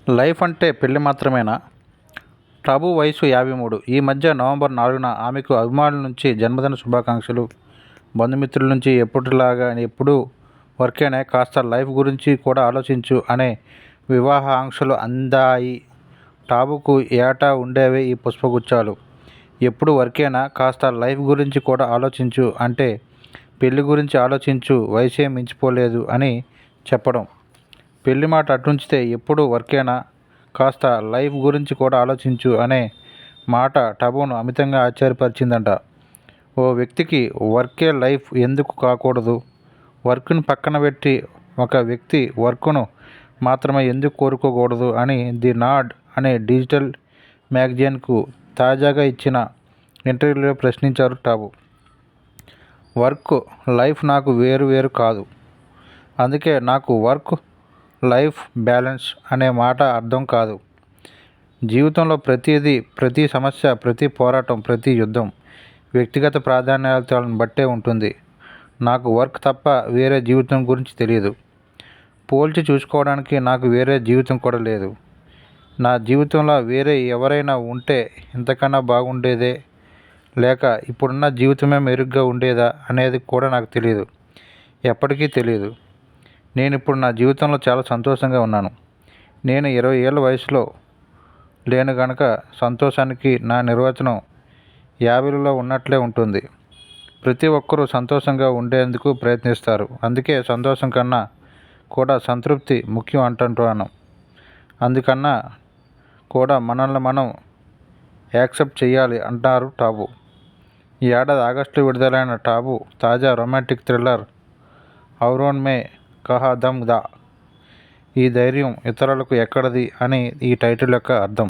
Life అంటే పెళ్లి మాత్రమేనా? టబు వయసు 53. ఈ మధ్య నవంబర్ 4న ఆమెకు అభిమానుల నుంచి జన్మదిన శుభాకాంక్షలు, బంధుమిత్రుల నుంచి ఎప్పటిలాగా ఎప్పుడూ వర్కేనే కాస్త లైఫ్ గురించి కూడా ఆలోచించు అనే వివాహ ఆంక్షలు అందాయి. టాబుకు ఏటా ఉండేవే ఈ పుష్పగుచ్చాలు. ఎప్పుడు వర్కేనా కాస్త లైఫ్ గురించి కూడా ఆలోచించు అంటే పెళ్లి గురించి ఆలోచించు వయసేం మించిపోలేదు అని చెప్పడం. పెళ్లి మాట అటుంచితే ఎప్పుడు వర్కేనా కాస్త లైఫ్ గురించి కూడా ఆలోచించు అనే మాట టబును అమితంగా ఆశ్చర్యపరిచిందంట. ఓ వ్యక్తికి వర్కే లైఫ్ ఎందుకు కాకూడదు? వర్క్ను పక్కన పెట్టి ఒక వ్యక్తి వర్క్ను మాత్రమే ఎందుకు కోరుకోకూడదు అని ది నాడ్ అనే డిజిటల్ మ్యాగజైన్కు తాజాగా ఇచ్చిన ఇంటర్వ్యూలో ప్రశ్నించారు టాబు. వర్క్ లైఫ్ నాకు వేరు వేరు కాదు, అందుకే నాకు వర్క్ లైఫ్ బ్యాలెన్స్ అనే మాట అర్థం కాదు. జీవితంలో ప్రతిదీ, ప్రతి సమస్య, ప్రతి పోరాటం, ప్రతి యుద్ధం వ్యక్తిగత ప్రాధాన్యతలను బట్టే ఉంటుంది. నాకు వర్క్ తప్ప వేరే జీవితం గురించి తెలియదు. పోల్చి చూసుకోవడానికి నాకు వేరే జీవితం కూడా లేదు. నా జీవితంలో వేరే ఎవరైనా ఉంటే ఇంతకన్నా బాగుండేదే, లేక ఇప్పుడున్న జీవితమే మెరుగ్గా ఉండేదా అనేది కూడా నాకు తెలియదు, ఎప్పటికీ తెలియదు. నేను ఇప్పుడు నా జీవితంలో చాలా సంతోషంగా ఉన్నాను. నేను 20 ఏళ్ల వయసులో లేను గనక సంతోషానికి నా నిర్వచనం 50లలో ఉన్నట్లే ఉంటుంది. ప్రతి ఒక్కరూ సంతోషంగా ఉండేందుకు ప్రయత్నిస్తారు. అందుకే సంతోషం కన్నా కూడా సంతృప్తి ముఖ్యం అంటుంటాను. అందుకన్నా కూడా మనల్ని మనం యాక్సెప్ట్ చేయాలి అంటారు టాబు. ఈ ఏడాది ఆగస్టులో విడుదలైన టాబు తాజా రొమాంటిక్ థ్రిల్లర్ ఔరోన్ మే కహా దమ్ దా. ఈ ధైర్యం ఇతరులకు ఎక్కడిది అని ఈ టైటిల్ యొక్క అర్థం.